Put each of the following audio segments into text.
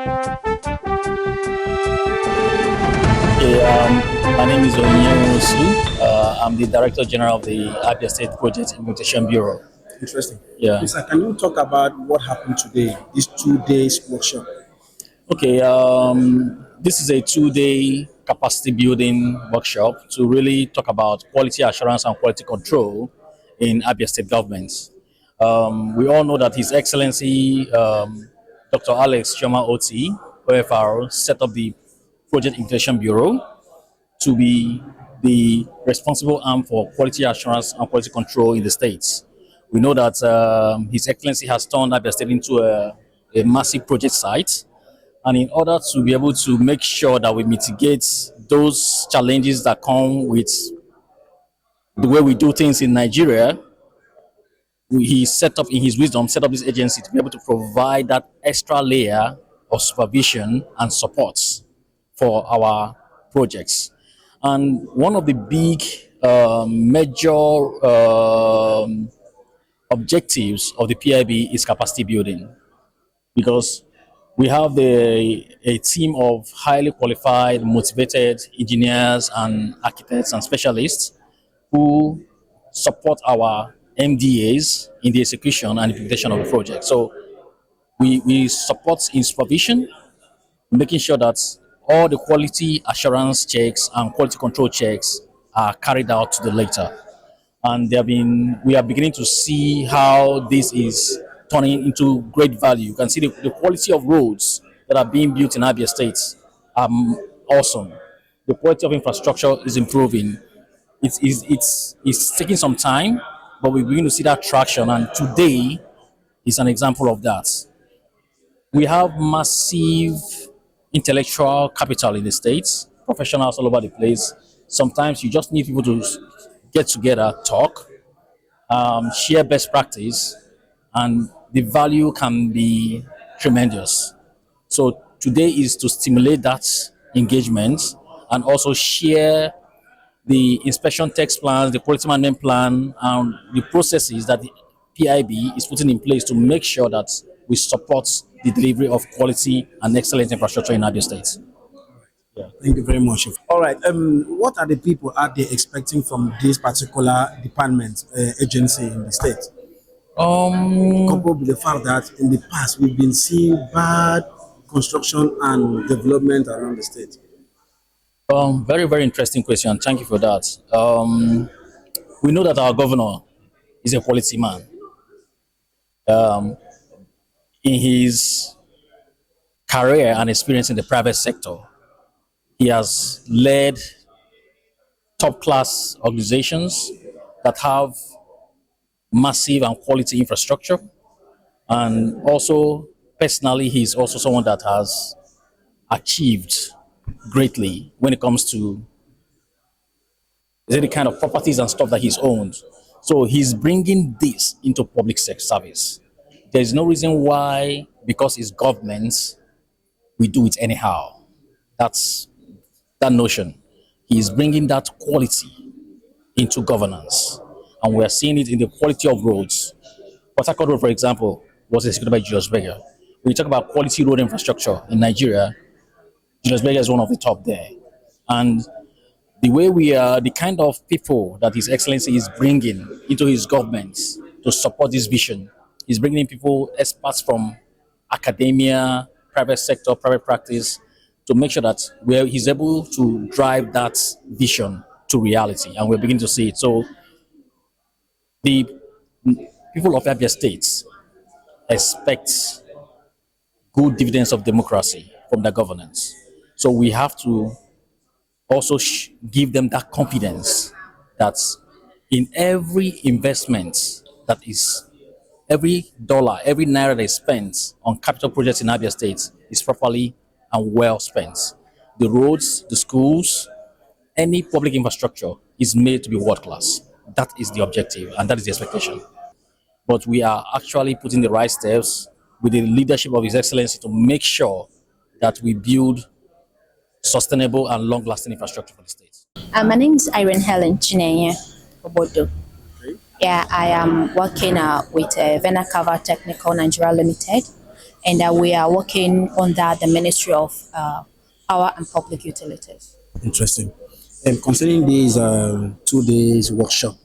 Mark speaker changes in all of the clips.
Speaker 1: Okay, my name is Onyinye Nwosu. I'm the Director General of the Abia State Project Implementation Bureau.
Speaker 2: Interesting.
Speaker 1: Yeah.
Speaker 2: Please, can you talk about what happened today, this 2 days workshop?
Speaker 1: Okay, this is a 2 day capacity building workshop to really talk about quality assurance and quality control in Abia State government. We all know that His Excellency Dr. Alex Chioma Otti, OFR, set up the Project Implementation Bureau to be the responsible arm for quality assurance and quality control in the states. We know that His Excellency has turned Abia State into a massive project site. And in order to be able to make sure that we mitigate those challenges that come with the way we do things in Nigeria, he set up, in his wisdom, set up this agency to be able to provide that extra layer of supervision and support for our projects. And one of the big major objectives of the PIB is capacity building, because we have a team of highly qualified, motivated engineers and architects and specialists who support our MDAs in the execution and implementation of the project. So we support in supervision, making sure that all the quality assurance checks and quality control checks are carried out to the letter. And we are beginning to see how this is turning into great value. You can see the quality of roads that are being built in Abia State are awesome. The quality of infrastructure is improving. It's taking some time, but we're beginning to see that traction. And today is an example of that. We have massive intellectual capital in the States, professionals all over the place. Sometimes you just need people to get together, talk, share best practice, and the value can be tremendous. So today is to stimulate that engagement and also share the inspection text plans, the quality management plan, and the processes that the PIB is putting in place to make sure that we support the delivery of quality and excellent infrastructure in Abia State.
Speaker 2: Yeah. Thank you very much. All right. What are the people out there expecting from this particular department, agency in the state? Coupled with the fact that in the past we've been seeing bad construction and development around the state.
Speaker 1: Very, very interesting question. Thank you for that. We know that our governor is a quality man. In his career and experience in the private sector, he has led top-class organizations that have massive and quality infrastructure. And also, personally, he's also someone that has achieved greatly when it comes to the kind of properties and stuff that he's owned. So he's bringing this into public service. There's no reason why, because it's government, we do it anyhow. That's that notion. He's bringing that quality into governance. And we're seeing it in the quality of roads. Port Harcourt Road, for example, was executed by Julius Berger. When you talk about quality road infrastructure in Nigeria, Julius Berger is one of the top there. And the way we are, the kind of people that His Excellency is bringing into his government to support this vision, he's bringing in people, experts from academia, private sector, private practice, to make sure that he's able to drive that vision to reality. And we're beginning to see it. So the people of Abia State expect good dividends of democracy from their governance. So we have to also give them that confidence that in every investment that is, every dollar, every naira that is spent on capital projects in Abia State is properly and well spent. The roads, the schools, any public infrastructure is made to be world class. That is the objective and that is the expectation. But we are actually putting the right steps with the leadership of His Excellency to make sure that we build sustainable and long-lasting infrastructure for the state.
Speaker 3: My name is Irene Helen Chinenye Obodo. Yeah, I am working with Venacava Technical Nigeria Limited. and that we are working under the Ministry of Power and Public Utilities.
Speaker 2: Interesting. Concerning these 2 days workshop,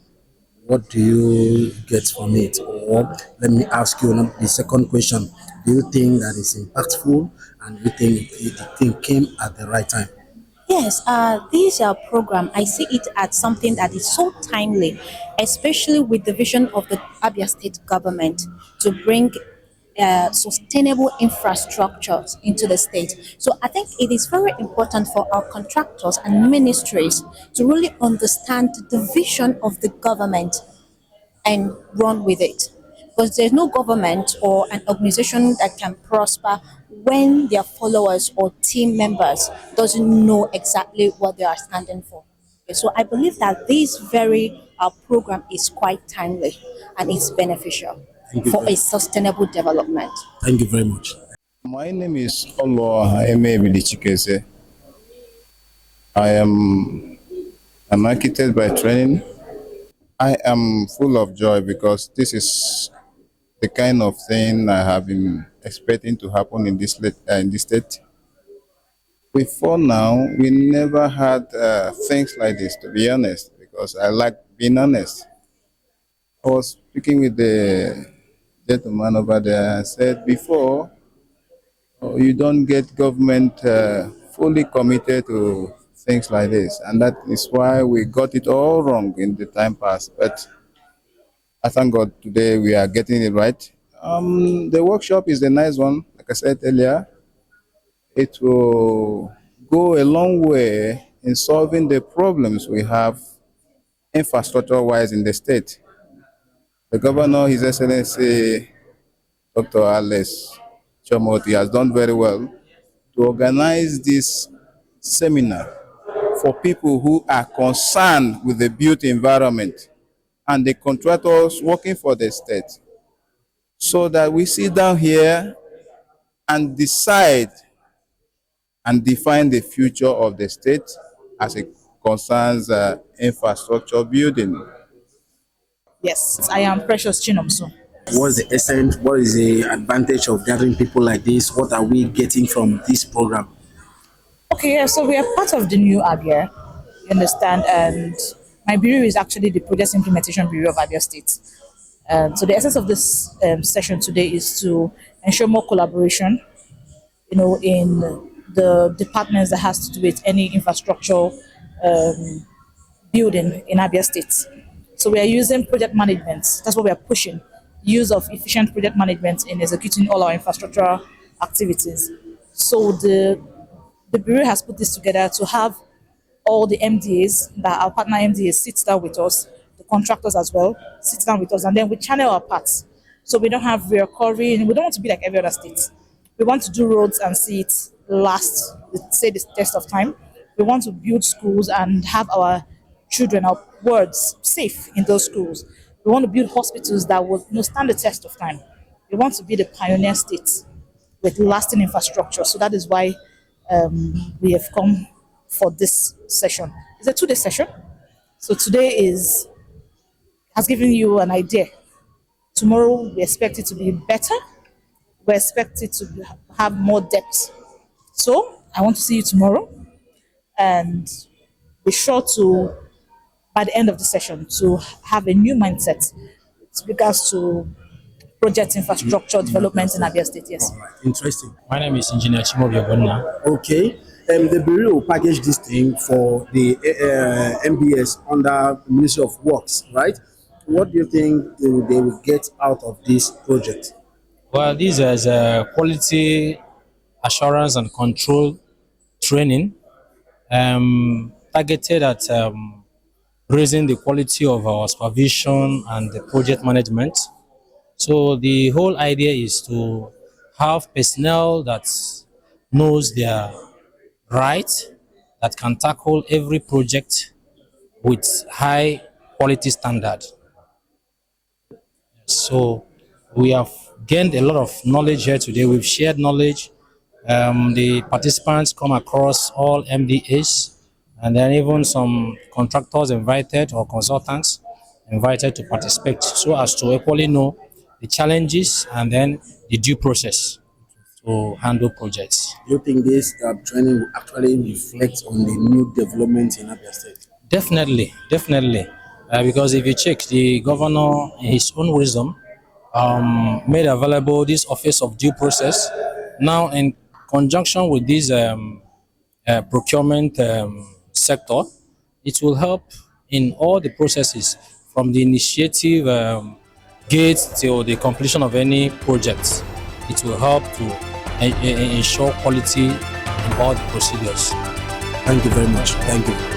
Speaker 2: what do you get from it? Or let me ask you the second question. Do you think that is impactful and you think it came at the right time?
Speaker 3: Yes, this program, I see it as something that is so timely, especially with the vision of the Abia State government to bring sustainable infrastructures into the state. So I think it is very important for our contractors and ministries to really understand the vision of the government and run with it. Because there's no government or an organization that can prosper when their followers or team members doesn't know exactly what they are standing for. Okay, so I believe that this very program is quite timely and it's beneficial for a sustainable development.
Speaker 2: Thank you very much.
Speaker 4: My name is Umuahia. I am an architect by training. I am full of joy because this is the kind of thing I have been expecting to happen in this state. Before now, we never had things like this, to be honest, because I like being honest. I was speaking with the gentleman over there. I said, before, you don't get government fully committed to things like this. And that is why we got it all wrong in the time past. But I thank God today we are getting it right. The workshop is a nice one. Like I said earlier, it will go a long way in solving the problems we have infrastructure-wise in the state. The governor, His Excellency, Dr. Alex Chioma Otti, has done very well to organize this seminar for people who are concerned with the built environment and the contractors working for the state, so that we sit down here and decide and define the future of the state as it concerns infrastructure building.
Speaker 5: Yes, I am Precious Chinomso.
Speaker 2: What's the essence? What is the advantage of gathering people like this? What are we getting from this program?
Speaker 5: Okay, yeah, so we are part of the new Abia, you understand, and my bureau is actually the Project Implementation Bureau of Abia State. So the essence of this session today is to ensure more collaboration, in the departments that has to do with any infrastructure building in Abia State. So we are using project management. That's what we are pushing. Use of efficient project management in executing all our infrastructure activities. So the Bureau has put this together to have all the MDAs, that our partner MDAs sit down with us, the contractors as well, sit down with us, and then we channel our parts. So we don't have reoccurring, we don't want to be like every other state. We want to do roads and see it last, say the test of time. We want to build schools and have our children, our words safe in those schools. We want to build hospitals that will stand the test of time. We want to be the pioneer state with lasting infrastructure. So that is why we have come for this session. It's a 2-day session. So today has given you an idea. Tomorrow we expect it to be better. We expect it to have more depth. So I want to see you tomorrow, and be sure to, by the end of the session, to have a new mindset with regards to project infrastructure development in Abia State. Yes.
Speaker 2: All right. Interesting.
Speaker 1: My name is Engineer Chimobi.
Speaker 2: Okay. The Bureau packaged this thing for the MBS under Ministry of Works, right? What do you think they will get out of this project?
Speaker 1: Well, this is quality assurance and control training targeted at raising the quality of our supervision and the project management. So the whole idea is to have personnel that knows their right, that can tackle every project with high quality standard. So we have gained a lot of knowledge here today. We've shared knowledge. The participants come across all MDAs, and then even some contractors invited or consultants invited to participate, so as to equally know the challenges and then the due process. to handle projects.
Speaker 2: Do you think this training will actually reflect on the new developments in Abia State?
Speaker 1: Definitely, definitely. Because if you check, the governor, in his own wisdom, made available this office of due process. Now, in conjunction with this procurement sector, it will help in all the processes from the initiative gate till the completion of any project. It will help to ensure quality in all the procedures.
Speaker 2: Thank you very much. Thank you.